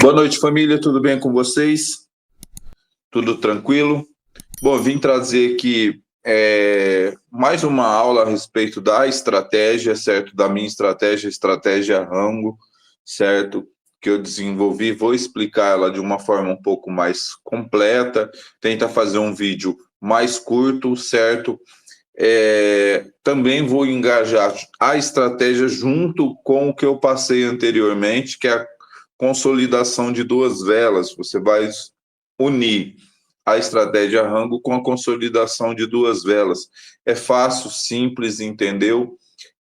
Boa noite, família. Tudo bem com vocês? Tudo tranquilo? Bom, vim trazer aqui mais uma aula a respeito da estratégia, certo? Da minha estratégia Rango, certo? Que eu desenvolvi. Vou explicar ela de uma forma um pouco mais completa. Tenta fazer um vídeo mais curto, certo? Também vou engajar a estratégia junto com o que eu passei anteriormente, que é a consolidação de duas velas. Você vai unir a estratégia Rango com a consolidação de duas velas. É fácil, simples, entendeu?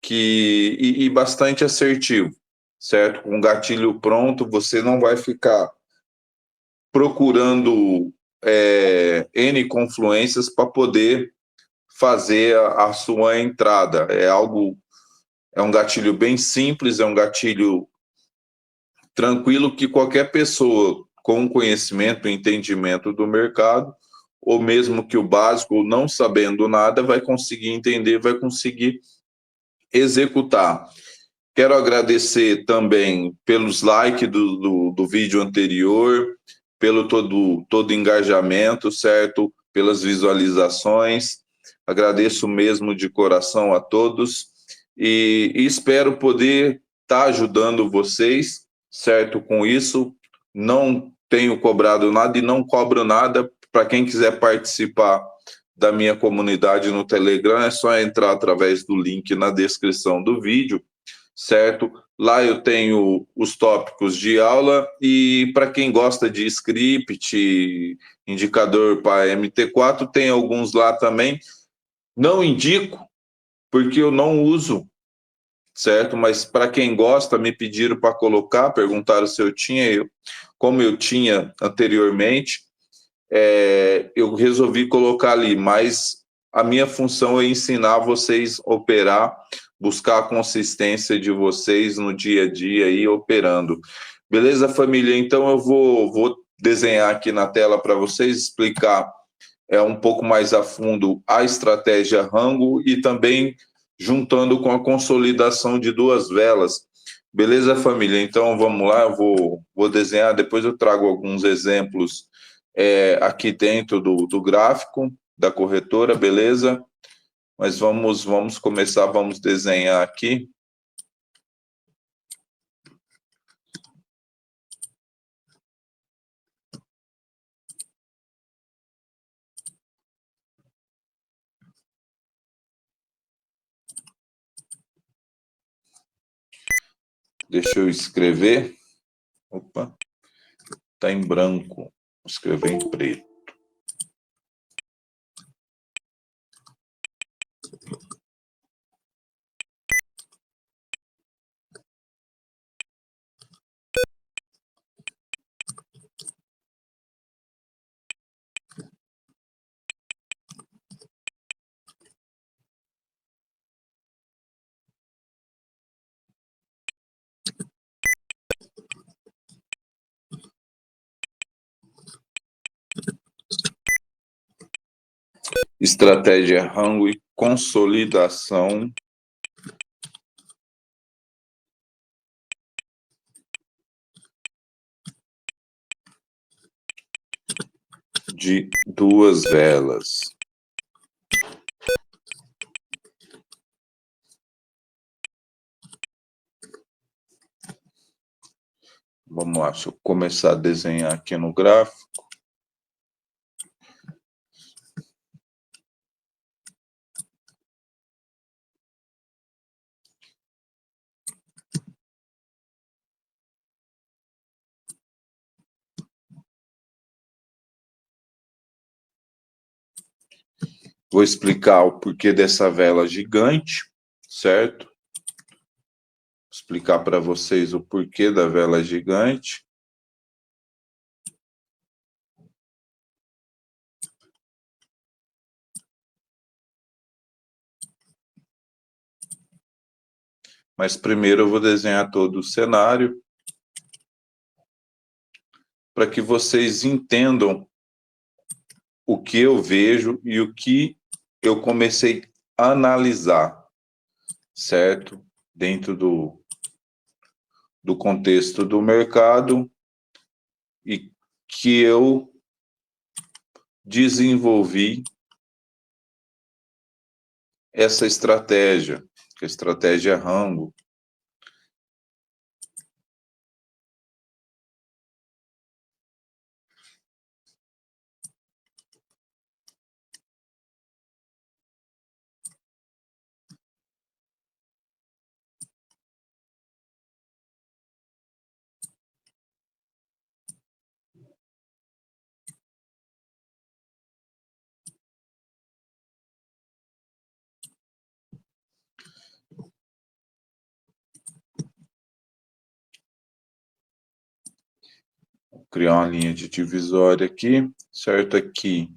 E bastante assertivo, certo? Com o gatilho pronto, você não vai ficar procurando N confluências para poder fazer a sua entrada. É um gatilho bem simples, é um gatilho tranquilo que qualquer pessoa com conhecimento e entendimento do mercado, ou mesmo que o básico, ou não sabendo nada, vai conseguir entender, vai conseguir executar. Quero agradecer também pelos likes do vídeo anterior, pelo todo engajamento, certo? Pelas visualizações. Agradeço mesmo de coração a todos e espero poder estar ajudando vocês, certo? Com isso, não tenho cobrado nada e não cobro nada. Para quem quiser participar da minha comunidade no Telegram, é só entrar através do link na descrição do vídeo, certo? Lá eu tenho os tópicos de aula e para quem gosta de script, indicador para MT4, tem alguns lá também. Não indico, porque eu não uso, certo? Mas para quem gosta, me pediram para colocar, perguntaram se eu tinha, como eu tinha anteriormente, eu resolvi colocar ali, mas a minha função é ensinar vocês a operar, buscar a consistência de vocês no dia a dia aí operando. Beleza, família? Então eu vou desenhar aqui na tela para vocês explicar um pouco mais a fundo a estratégia Rango e também juntando com a consolidação de duas velas. Beleza, família? Então vamos lá, eu vou desenhar, depois eu trago alguns exemplos aqui dentro do gráfico da corretora, beleza? Mas vamos começar, vamos desenhar aqui. Deixa eu escrever. Opa, tá em branco. Vou escrever em preto. Estratégia Rango e consolidação de duas velas. Vamos lá, deixa eu começar a desenhar aqui no gráfico. Vou explicar o porquê dessa vela gigante, certo? Vou explicar para vocês o porquê da vela gigante. Mas primeiro eu vou desenhar todo o cenário para que vocês entendam o que eu vejo e o que eu comecei a analisar, certo? Dentro do contexto do mercado e que eu desenvolvi essa estratégia, que a estratégia Rango. Vou criar uma linha de divisória aqui, certo? Aqui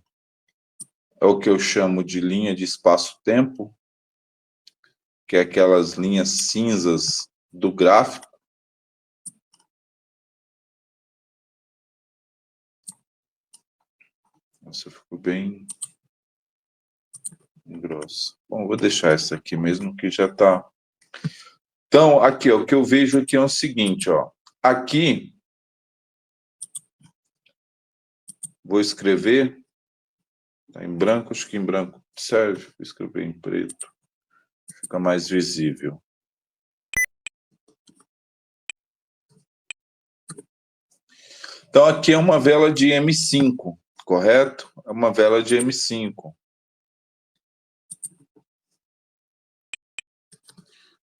é o que eu chamo de linha de espaço-tempo, que é aquelas linhas cinzas do gráfico. Nossa, ficou bem grossa. Bom, vou deixar essa aqui mesmo, que já está. Então, aqui, ó, o que eu vejo aqui é o seguinte, ó. Aqui, vou escrever, tá em branco, acho que em branco serve, vou escrever em preto, fica mais visível. Então, aqui é uma vela de M5, correto? É uma vela de M5.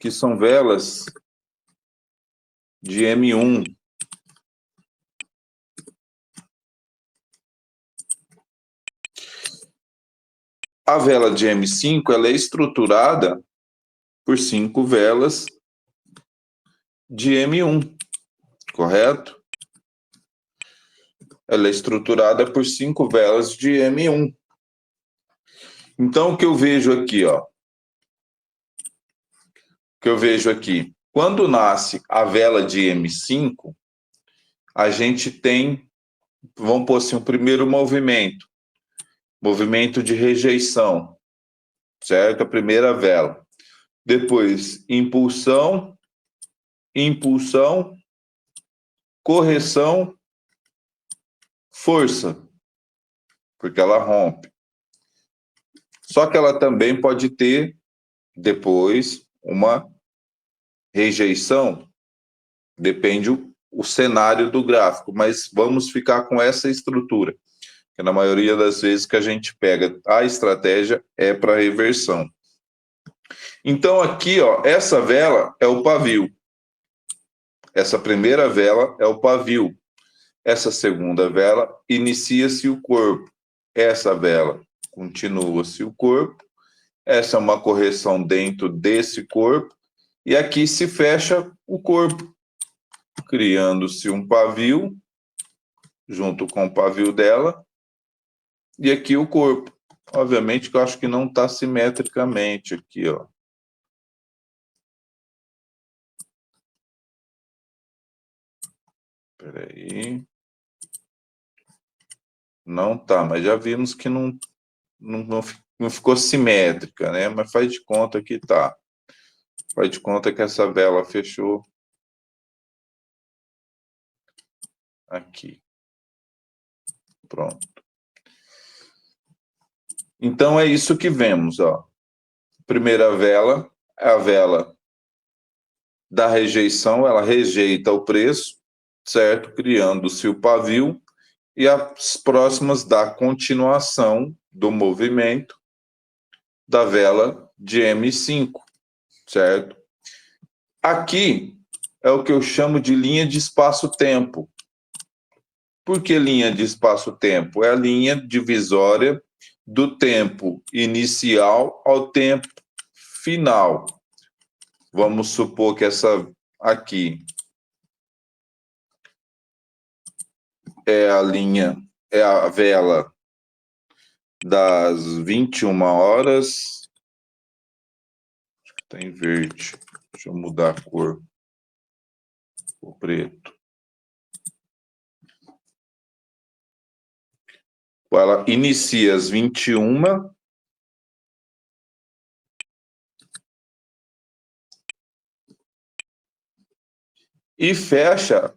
Que são velas de M1. A vela de M5 ela é estruturada por 5 velas de M1, correto? Ela é estruturada por 5 velas de M1. Então, o que eu vejo aqui, ó? O que eu vejo aqui? Quando nasce a vela de M5, a gente tem, vamos pôr assim, o primeiro movimento. Movimento de rejeição, certo? A primeira vela. Depois, impulsão, impulsão, correção, força, porque ela rompe. Só que ela também pode ter, depois, uma rejeição, depende o cenário do gráfico, mas vamos ficar com essa estrutura, que na maioria das vezes que a gente pega a estratégia é para reversão. Então aqui, ó, essa vela é o pavio. Essa primeira vela é o pavio. Essa segunda vela inicia-se o corpo. Essa vela continua-se o corpo. Essa é uma correção dentro desse corpo. E aqui se fecha o corpo, criando-se um pavio, junto com o pavio dela, e aqui o corpo. Obviamente que eu acho que não está simetricamente aqui, ó. Espera aí. Não tá, mas já vimos que não ficou simétrica, né? Mas faz de conta que tá. Faz de conta que essa vela fechou aqui. Pronto. Então é isso que vemos, ó. Primeira vela é a vela da rejeição, ela rejeita o preço, certo? Criando-se o pavio, e as próximas da continuação do movimento da vela de M5, certo? Aqui é o que eu chamo de linha de espaço-tempo. Por que linha de espaço-tempo? É a linha divisória do tempo inicial ao tempo final. Vamos supor que essa aqui é a linha, é a vela das 21 horas. Acho que está em verde. Deixa eu mudar a cor. O preto. Ela inicia às 21 e fecha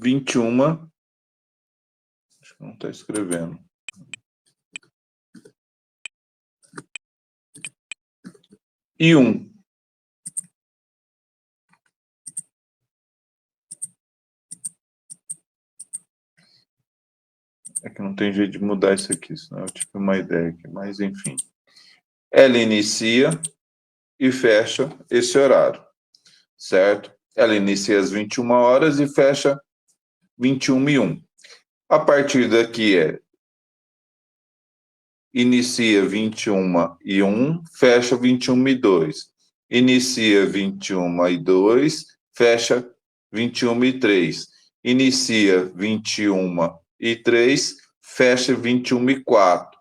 21. Acho que não está escrevendo. E 1. É que não tem jeito de mudar isso aqui, senão eu tive uma ideia aqui, mas enfim. Ela inicia e fecha esse horário, certo? Ela inicia às 21 horas e fecha 21h01. A partir daqui inicia 21h01, fecha 21h02. Inicia 21h02, fecha 21h03. Inicia 21h03, fecha 21h04.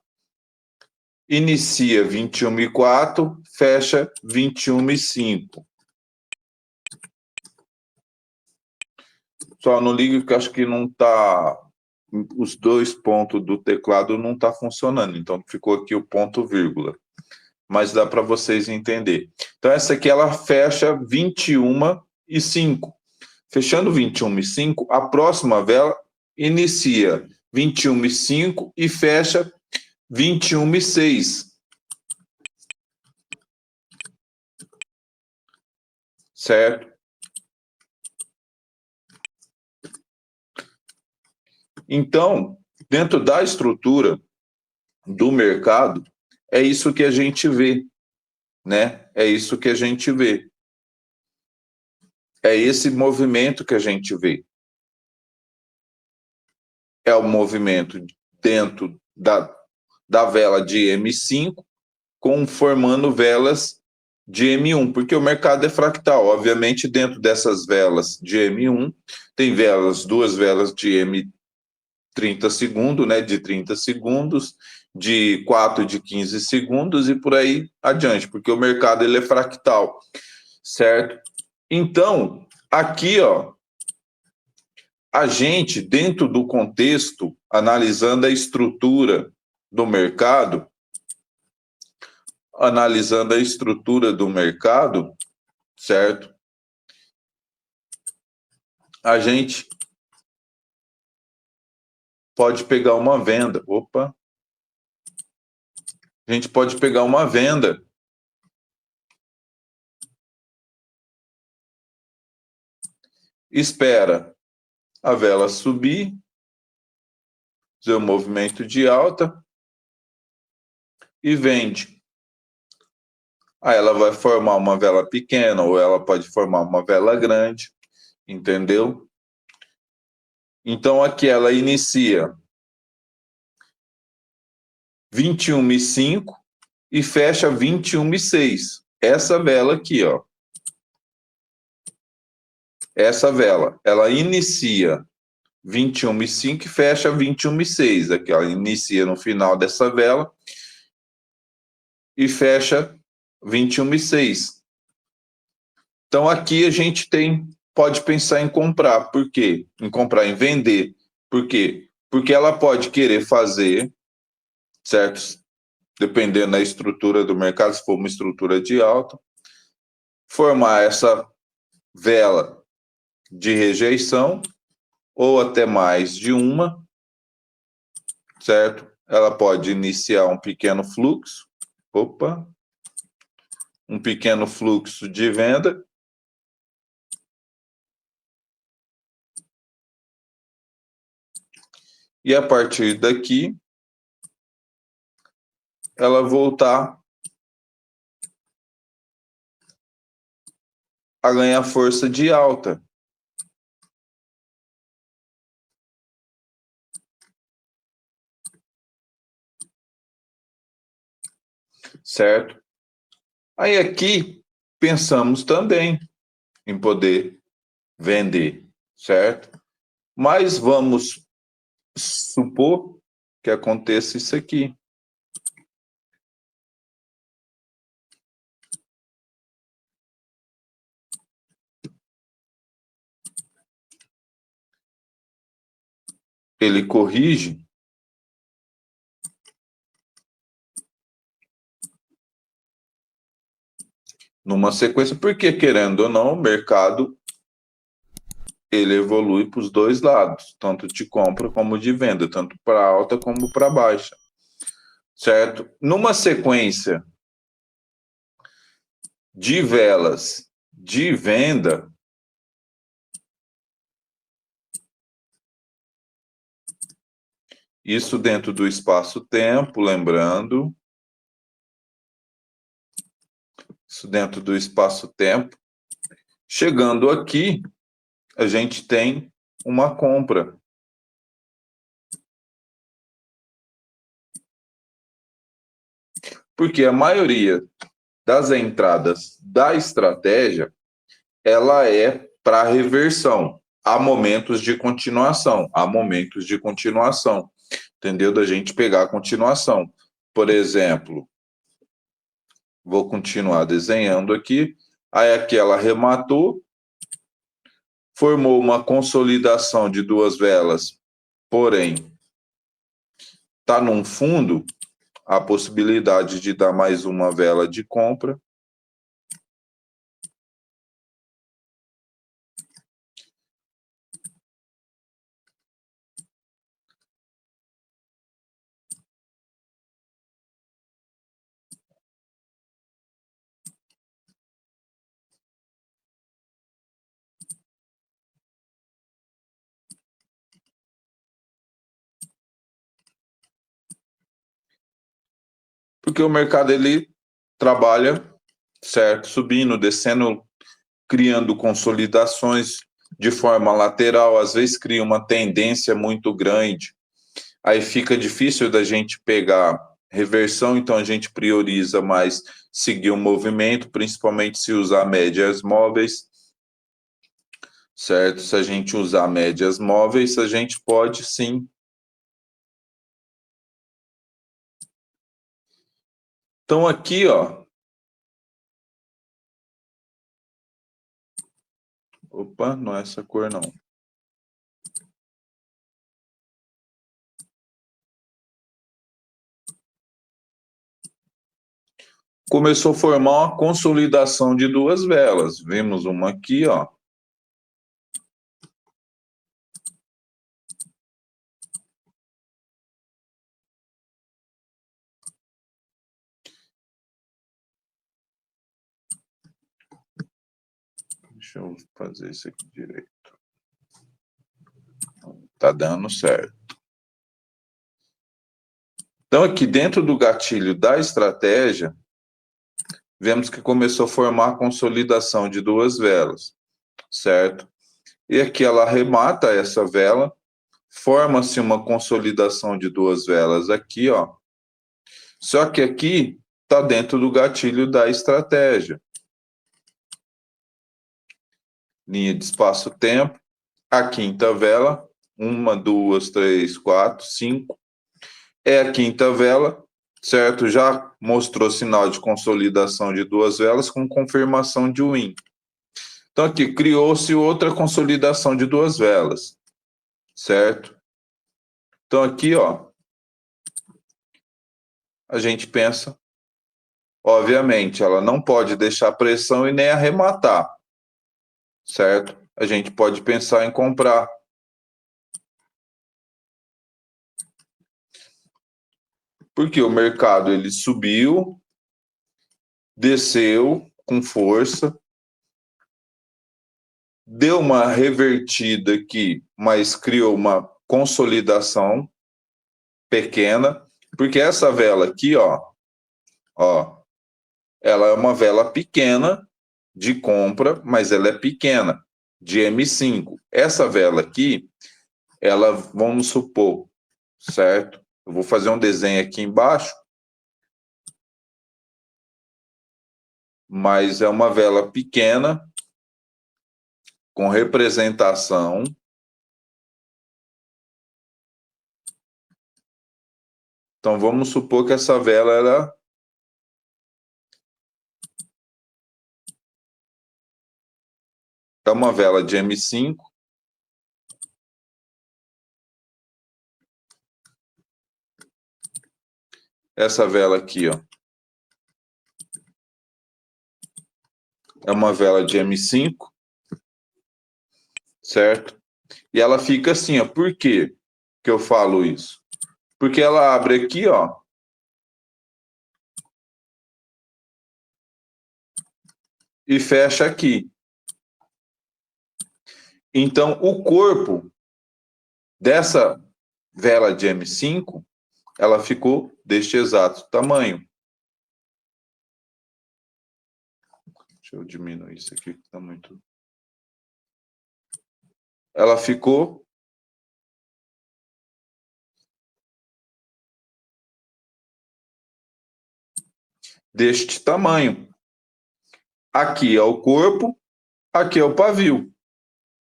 Inicia 21h04, fecha 21h05. Só não liga que acho que não está... Os dois pontos do teclado não está funcionando, então ficou aqui o ponto vírgula. Mas dá para vocês entenderem. Então essa aqui ela fecha 21h05. Fechando 21h05, a próxima vela inicia 21h05 e fecha 21h06. Certo? Então, dentro da estrutura do mercado, é isso que a gente vê, né? É isso que a gente vê. É esse movimento que a gente vê. É o movimento dentro da vela de M5, formando velas de M1, porque o mercado é fractal. Obviamente, dentro dessas velas de M1, tem duas velas de M30 segundos, né, de 30 segundos, de 4 de 15 segundos e por aí adiante, porque o mercado ele é fractal, certo? Então, aqui, ó, a gente, dentro do contexto, analisando a estrutura do mercado, certo? A gente pode pegar uma venda. Opa! A gente pode pegar uma venda. Espera a vela subir, fazer um movimento de alta e vende. Aí ela vai formar uma vela pequena ou ela pode formar uma vela grande, entendeu? Então aqui ela inicia 21h05 e fecha 21h06. Essa vela aqui, ó. Essa vela, ela inicia 21h05 e fecha 21h06. Aqui ela inicia no final dessa vela e fecha 21h06. Então aqui a gente pode pensar em comprar. Por quê? Em comprar, em vender. Por quê? Porque ela pode querer fazer, certo? Dependendo da estrutura do mercado, se for uma estrutura de alta, formar essa vela de rejeição, ou até mais de uma, certo? Ela pode iniciar um pequeno fluxo, um pequeno fluxo de venda, e a partir daqui, ela voltar a ganhar força de alta. Certo? Aí aqui pensamos também em poder vender, certo? Mas vamos supor que aconteça isso aqui. Ele corrige numa sequência, porque querendo ou não, o mercado ele evolui para os dois lados, tanto de compra como de venda, tanto para alta como para baixa, certo? Numa sequência de velas de venda, isso dentro do espaço-tempo, lembrando, isso dentro do espaço-tempo. Chegando aqui, a gente tem uma compra. Porque a maioria das entradas da estratégia, ela é para reversão. Há momentos de continuação, entendeu? Da gente pegar a continuação. Por exemplo, vou continuar desenhando aqui, aí aqui ela arrematou, formou uma consolidação de duas velas, porém, está num fundo, a possibilidade de dar mais uma vela de compra. Porque o mercado ele trabalha, certo, subindo, descendo, criando consolidações de forma lateral, às vezes cria uma tendência muito grande. Aí fica difícil da gente pegar reversão, então a gente prioriza mais seguir o movimento, principalmente se usar médias móveis, certo? Se a gente usar médias móveis, a gente pode sim. Então aqui, ó. Opa, não é essa cor não. Começou a formar uma consolidação de duas velas. Vimos uma aqui, ó. Deixa eu fazer isso aqui direito. Tá dando certo. Então, aqui dentro do gatilho da estratégia, vemos que começou a formar a consolidação de duas velas, certo? E aqui ela arremata essa vela, forma-se uma consolidação de duas velas aqui, ó. Só que aqui está dentro do gatilho da estratégia. Linha de espaço-tempo, a quinta vela, 1, 2, 3, 4, 5. É a quinta vela, certo? Já mostrou sinal de consolidação de duas velas com confirmação de win. Então aqui criou-se outra consolidação de duas velas, certo? Então aqui, ó, a gente pensa, obviamente, ela não pode deixar pressão e nem arrematar, certo? A gente pode pensar em comprar. Porque o mercado ele subiu, desceu com força, deu uma revertida aqui, mas criou uma consolidação pequena, porque essa vela aqui, ó, ela é uma vela pequena de compra, mas ela é pequena, de M5. Essa vela aqui, ela, vamos supor, certo? Eu vou fazer um desenho aqui embaixo, mas é uma vela pequena, com representação. Então, vamos supor que essa vela era uma vela de M5. Essa vela aqui, ó, é uma vela de M5, certo? E ela fica assim, ó. Por quê que eu falo isso? Porque ela abre aqui, ó. E fecha aqui. Então, o corpo dessa vela de M5, ela ficou deste exato tamanho. Deixa eu diminuir isso aqui, que está muito... Ela ficou deste tamanho. Aqui é o corpo, aqui é o pavio,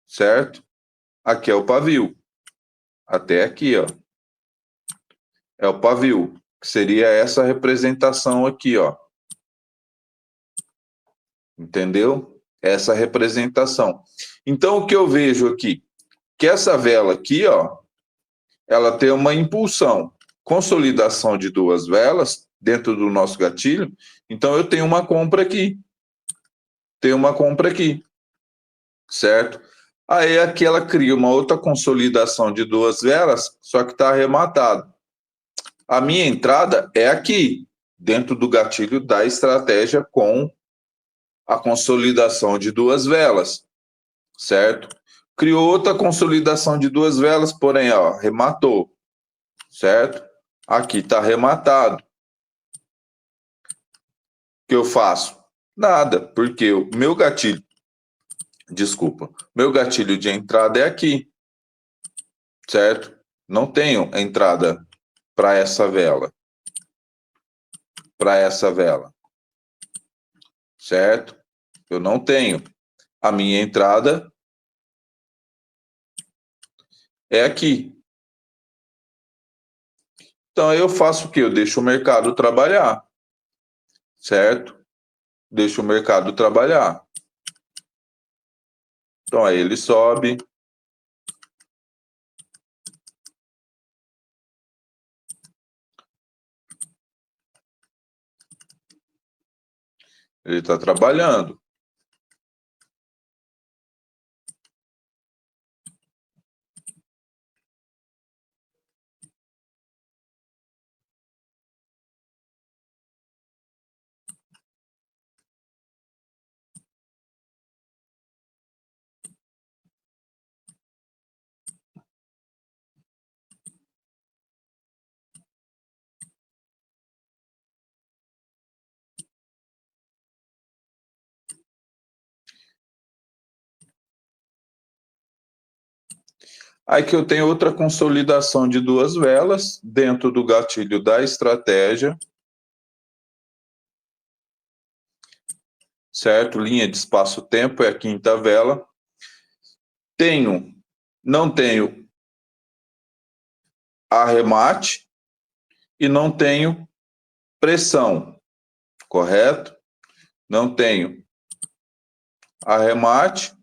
certo? Aqui é o pavio. Até aqui, ó. É o pavio, que seria essa representação aqui, ó. Entendeu? Essa representação. Então, o que eu vejo aqui? Que essa vela aqui, ó, ela tem uma impulsão. Consolidação de duas velas dentro do nosso gatilho. Então, eu tenho uma compra aqui. Tenho uma compra aqui. Certo? Aí aqui ela cria uma outra consolidação de duas velas, só que está arrematado. A minha entrada é aqui, dentro do gatilho da estratégia com a consolidação de duas velas, certo? Criou outra consolidação de duas velas, porém, ó, rematou, certo? Aqui está arrematado. O que eu faço? Nada, porque o meu gatilho, desculpa, meu gatilho de entrada é aqui, certo? Não tenho entrada para essa vela. Para essa vela. Certo? Eu não tenho. A minha entrada é aqui. Então, eu faço o quê? Eu deixo o mercado trabalhar. Certo? Deixo o mercado trabalhar. Então, aí ele sobe. Ele está trabalhando. Aí que eu tenho outra consolidação de duas velas dentro do gatilho da estratégia. Certo? Linha de espaço-tempo é a quinta vela. Não tenho arremate e não tenho pressão, correto? Não tenho arremate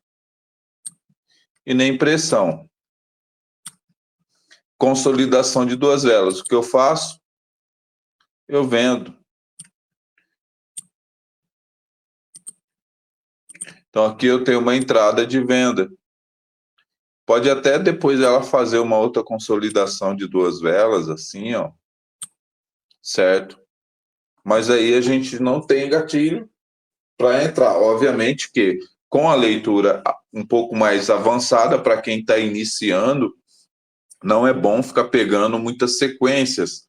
e nem pressão. Consolidação de duas velas. O que eu faço? Eu vendo. Então, aqui eu tenho uma entrada de venda. Pode até depois ela fazer uma outra consolidação de duas velas, assim, ó. Certo? Mas aí a gente não tem gatilho para entrar. Obviamente que com a leitura um pouco mais avançada, para quem está iniciando, não é bom ficar pegando muitas sequências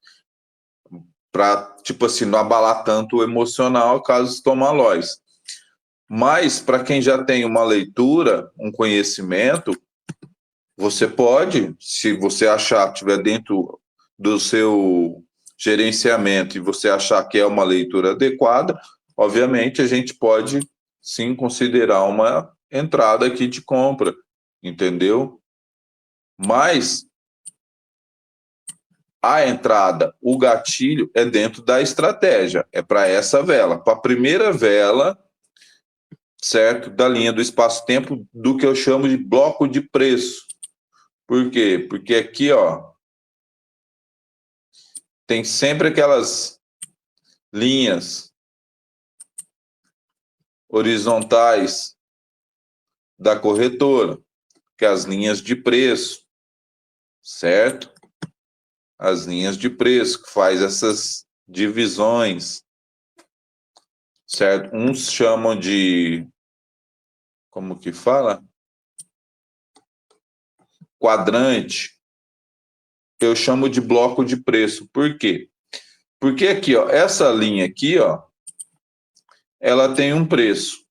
para, tipo assim, não abalar tanto o emocional caso toma Lois. Mas, para quem já tem uma leitura, um conhecimento, você pode, se você achar, estiver dentro do seu gerenciamento e você achar que é uma leitura adequada, obviamente a gente pode sim considerar uma entrada aqui de compra, entendeu? Mas a entrada, o gatilho é dentro da estratégia, é para essa vela, para a primeira vela, certo? Da linha do espaço-tempo, do que eu chamo de bloco de preço. Por quê? Porque aqui, ó, tem sempre aquelas linhas horizontais da corretora, que é as linhas de preço, certo? As linhas de preço, que faz essas divisões, certo? Uns chamam de, como que fala? Quadrante. Eu chamo de bloco de preço. Por quê? Porque aqui, ó, essa linha aqui, ó, ela tem um preço.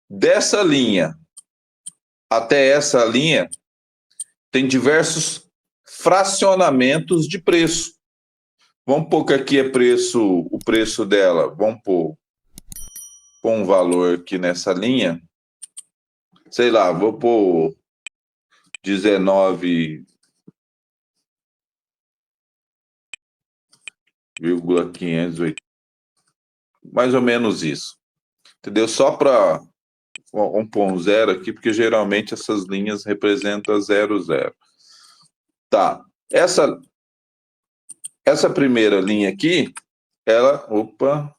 Dessa linha até essa linha, tem diversos fracionamentos de preço. Vamos pôr que aqui é preço, o preço dela, vamos pôr um valor aqui nessa linha, sei lá, vou pôr 19,580, mais ou menos isso. Entendeu? Só para vamos pôr um zero aqui, porque geralmente essas linhas representam 0, 0. Tá. Essa primeira linha aqui, ela, opa,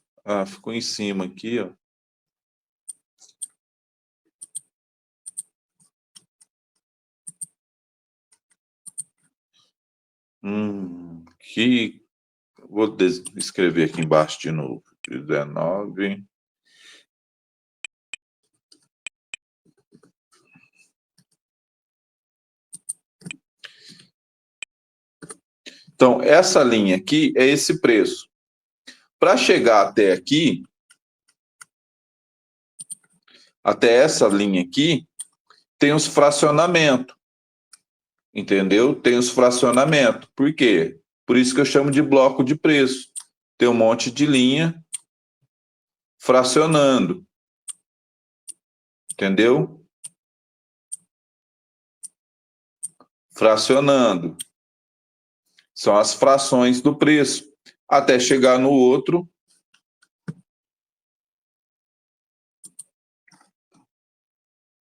ficou em cima aqui, ó. Que vou escrever aqui embaixo de novo. 19. Então, essa linha aqui é esse preço. Para chegar até aqui, até essa linha aqui, tem os fracionamentos. Entendeu? Tem os fracionamentos. Por quê? Por isso que eu chamo de bloco de preço. Tem um monte de linha fracionando. Entendeu? Fracionando. São as frações do preço. Até chegar no outro.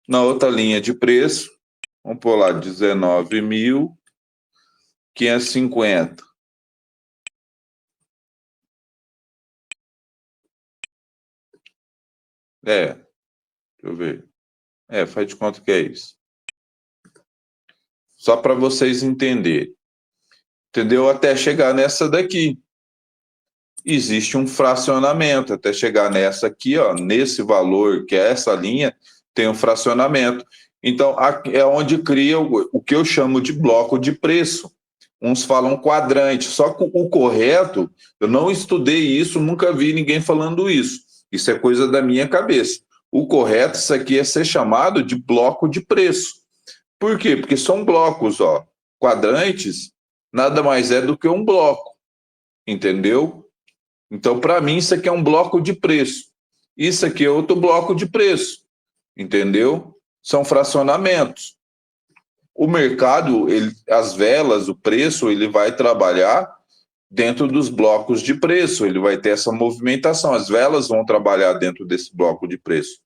Na outra linha de preço, vamos pôr lá 19.550. Deixa eu ver. Faz de conta que é isso. Só para vocês entenderem. Entendeu? Até chegar nessa daqui. Existe um fracionamento. Até chegar nessa aqui, ó, nesse valor, que é essa linha, tem um fracionamento. Então, é onde cria o que eu chamo de bloco de preço. Uns falam quadrante. Só que o correto, eu não estudei isso, nunca vi ninguém falando isso. Isso é coisa da minha cabeça. O correto, isso aqui é ser chamado de bloco de preço. Por quê? Porque são blocos, ó. Quadrantes nada mais é do que um bloco. Entendeu? Então, para mim, isso aqui é um bloco de preço. Isso aqui é outro bloco de preço. Entendeu? São fracionamentos. O mercado, as velas, o preço, ele vai trabalhar dentro dos blocos de preço. Ele vai ter essa movimentação. As velas vão trabalhar dentro desse bloco de preço.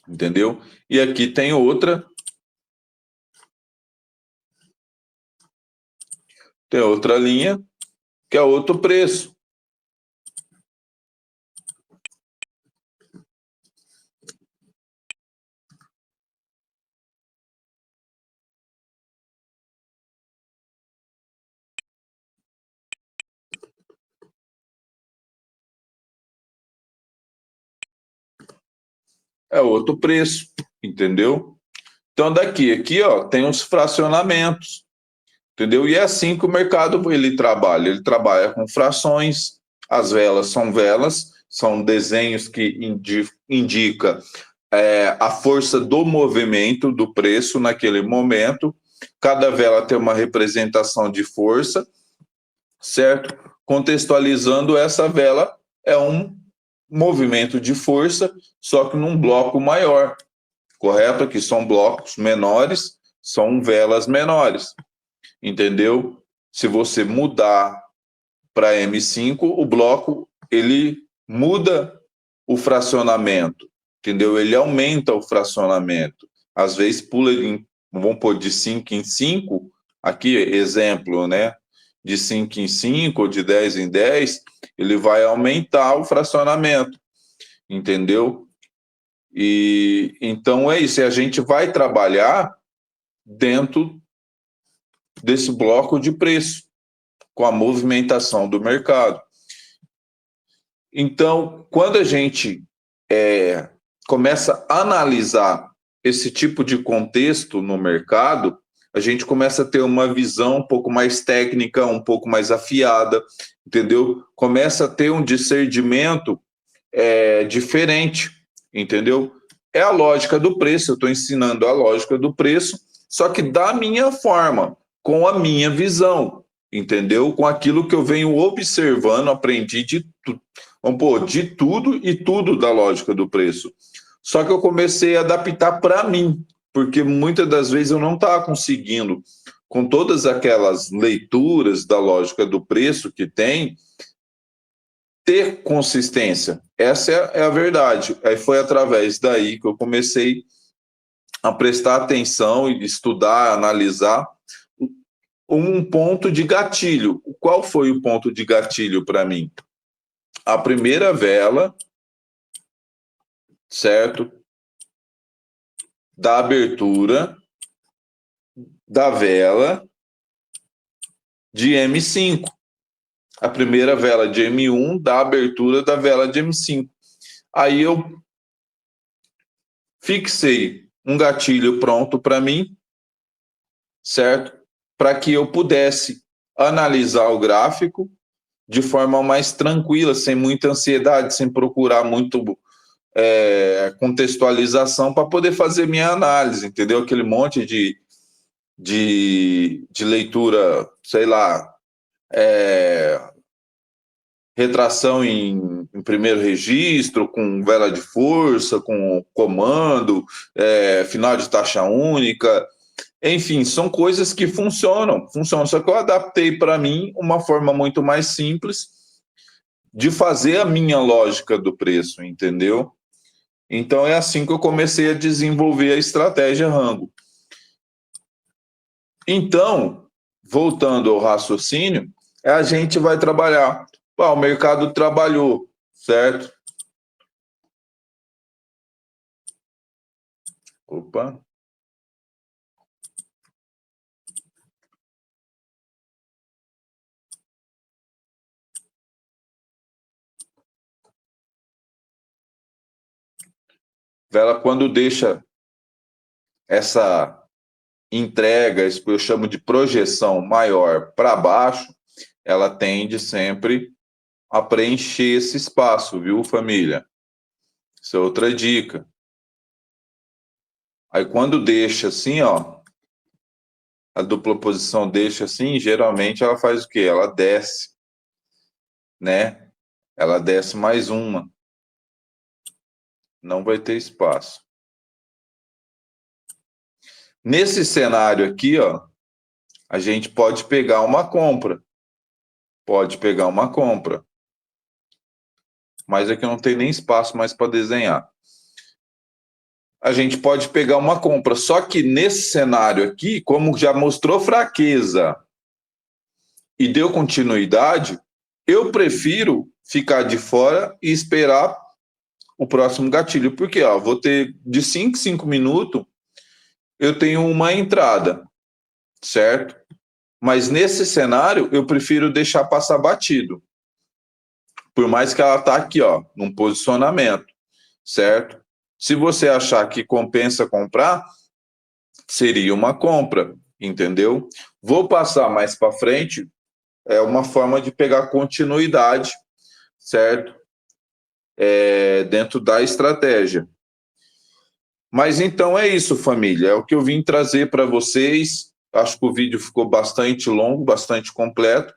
Entendeu? E aqui tem outra. Tem outra linha, que é outro preço. É outro preço, entendeu? Então, aqui, ó, tem os fracionamentos, entendeu? E é assim que o mercado ele trabalha com frações. As velas, são desenhos que indicam a força do movimento do preço naquele momento. Cada vela tem uma representação de força, certo? Contextualizando, essa vela é um movimento de força, só que num bloco maior, correto? Que são blocos menores, são velas menores, entendeu? Se você mudar para M5, o bloco, ele muda o fracionamento, entendeu? Ele aumenta o fracionamento. Às vezes pula, vamos pôr de 5 em 5, aqui, exemplo, né? De 5 em 5 ou de 10 em 10, ele vai aumentar o fracionamento, entendeu? E então é isso, e a gente vai trabalhar dentro desse bloco de preço, com a movimentação do mercado. Então, quando a gente começa a analisar esse tipo de contexto no mercado, a gente começa a ter uma visão um pouco mais técnica, um pouco mais afiada, entendeu? Começa a ter um discernimento diferente, entendeu? É a lógica do preço, eu estou ensinando a lógica do preço, só que da minha forma, com a minha visão, entendeu? Com aquilo que eu venho observando, aprendi de tudo e tudo da lógica do preço. Só que eu comecei a adaptar para mim, porque muitas das vezes eu não estava conseguindo, com todas aquelas leituras da lógica do preço que tem, ter consistência. Essa é a verdade. Aí foi através daí que eu comecei a prestar atenção e estudar, analisar um ponto de gatilho. Qual foi o ponto de gatilho para mim? A primeira vela, certo? Da abertura da vela de M5. A primeira vela de M1 da abertura da vela de M5. Aí eu fixei um gatilho pronto para mim, certo? Para que eu pudesse analisar o gráfico de forma mais tranquila, sem muita ansiedade, sem procurar muito contextualização para poder fazer minha análise, entendeu? Aquele monte de leitura, sei lá, retração em primeiro registro, com vela de força, com comando, final de taxa única, enfim, são coisas que funcionam, só que eu adaptei para mim uma forma muito mais simples de fazer a minha lógica do preço, entendeu? Então é assim que eu comecei a desenvolver a estratégia Rango. Então, voltando ao raciocínio, a gente vai trabalhar. O mercado trabalhou, certo? Opa. Vela, quando deixa essa entrega, isso que eu chamo de projeção maior para baixo, ela tende sempre a preencher esse espaço, viu, família? Isso é outra dica. Aí quando deixa assim, ó, a dupla posição deixa assim, geralmente ela faz o quê? Ela desce, né? Ela desce mais uma. Não vai ter espaço. Nesse cenário aqui, ó, a gente pode pegar uma compra. Pode pegar uma compra. Mas aqui não tem nem espaço mais para desenhar. A gente pode pegar uma compra. Só que nesse cenário aqui, como já mostrou fraqueza e deu continuidade, eu prefiro ficar de fora e esperar o próximo gatilho. Porque ó, vou ter de 5 em 5 minutos, eu tenho uma entrada, certo? Mas nesse cenário, eu prefiro deixar passar batido. Por mais que ela está aqui, ó, num posicionamento, certo? Se você achar que compensa comprar, seria uma compra, entendeu? Vou passar mais para frente, é uma forma de pegar continuidade, certo? Dentro da estratégia. Mas então é isso, família. É o que eu vim trazer para vocês. Acho que o vídeo ficou bastante longo, bastante completo,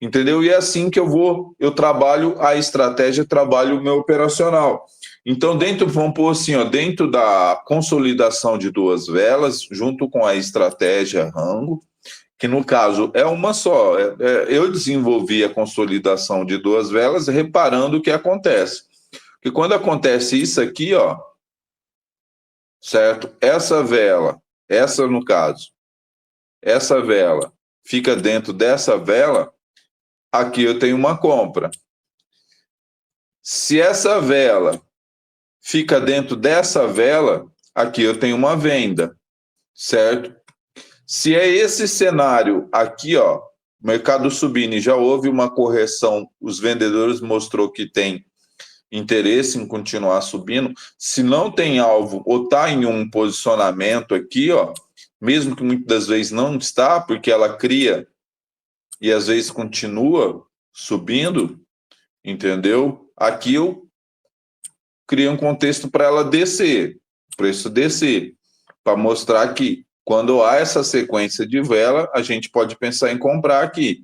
entendeu? E é assim que eu trabalho a estratégia, trabalho o meu operacional. Então, vamos pôr assim, ó, dentro da consolidação de duas velas, junto com a estratégia Rango, que no caso é uma só. Eu desenvolvi a consolidação de duas velas reparando o que acontece. Porque quando acontece isso aqui, ó, certo? Essa vela, essa no caso, essa vela fica dentro dessa vela, aqui eu tenho uma compra. Se essa vela fica dentro dessa vela, aqui eu tenho uma venda, certo? Se é esse cenário aqui, ó, mercado subindo e já houve uma correção, os vendedores mostrou que tem interesse em continuar subindo. Se não tem alvo ou está em um posicionamento aqui, ó, mesmo que muitas das vezes não está, porque ela cria e às vezes continua subindo, entendeu? Aqui eu crio um contexto para ela descer, o preço descer, para mostrar que quando há essa sequência de vela, a gente pode pensar em comprar aqui.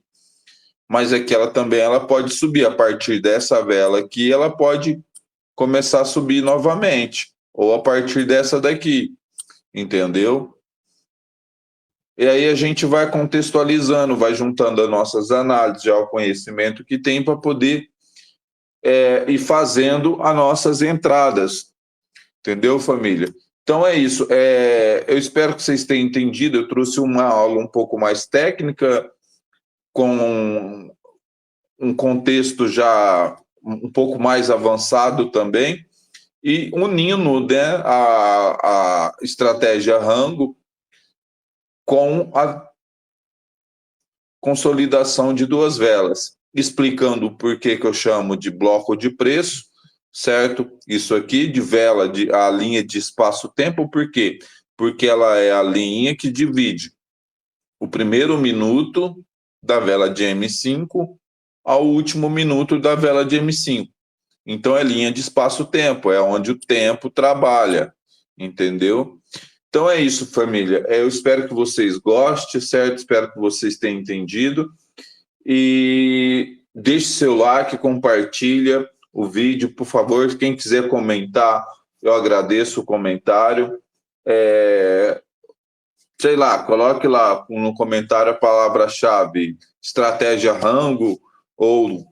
Mas é que ela também ela pode subir a partir dessa vela aqui, ela pode começar a subir novamente, ou a partir dessa daqui, entendeu? E aí a gente vai contextualizando, vai juntando as nossas análises, já o conhecimento que tem para poder ir fazendo as nossas entradas, entendeu, família? Então é isso. Eu espero que vocês tenham entendido. Eu trouxe uma aula um pouco mais técnica, com um contexto já um pouco mais avançado também, e unindo, né, a estratégia Rango com a consolidação de duas velas, explicando o porquê que eu chamo de bloco de preço, certo? Isso aqui de vela, a linha de espaço-tempo, por quê? Porque ela é a linha que divide o primeiro minuto da vela de M5 ao último minuto da vela de M5. Então é linha de espaço-tempo, é onde o tempo trabalha, entendeu? Então é isso, família. Eu espero que vocês gostem, certo? Espero que vocês tenham entendido. E deixe seu like, compartilha o vídeo, por favor. Quem quiser comentar, eu agradeço o comentário. Sei lá, coloque lá no comentário a palavra-chave estratégia Rango ou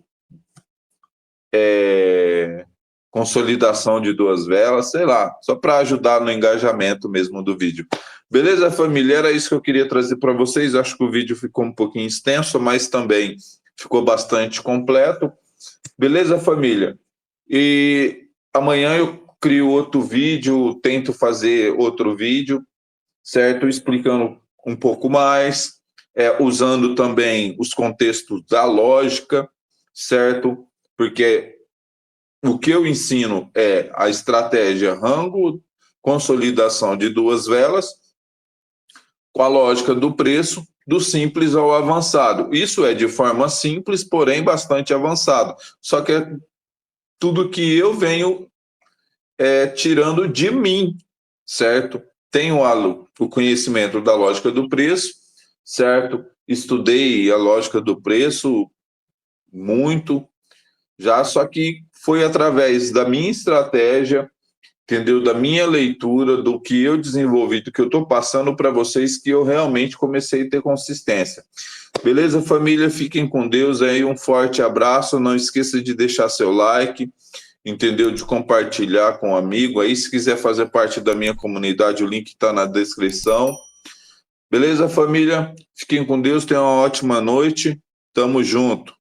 consolidação de duas velas, sei lá, só para ajudar no engajamento mesmo do vídeo. Beleza, família? Era isso que eu queria trazer para vocês. Acho que o vídeo ficou um pouquinho extenso, mas também ficou bastante completo. Beleza, família? E amanhã eu crio outro vídeo, tento fazer outro vídeo, certo? Explicando um pouco mais, usando também os contextos da lógica, certo? Porque o que eu ensino é a estratégia Rango, consolidação de duas velas, com a lógica do preço, do simples ao avançado. Isso é de forma simples, porém bastante avançado. Só que é tudo que eu venho tirando de mim, certo? Tenho o conhecimento da lógica do preço, certo? Estudei a lógica do preço muito, já, só que foi através da minha estratégia, entendeu? Da minha leitura, do que eu desenvolvi, do que eu estou passando para vocês, que eu realmente comecei a ter consistência. Beleza, família? Fiquem com Deus aí, um forte abraço. Não esqueça de deixar seu like, entendeu? De compartilhar com um amigo aí. Se quiser fazer parte da minha comunidade, o link está na descrição. Beleza, família? Fiquem com Deus, tenham uma ótima noite. Tamo junto.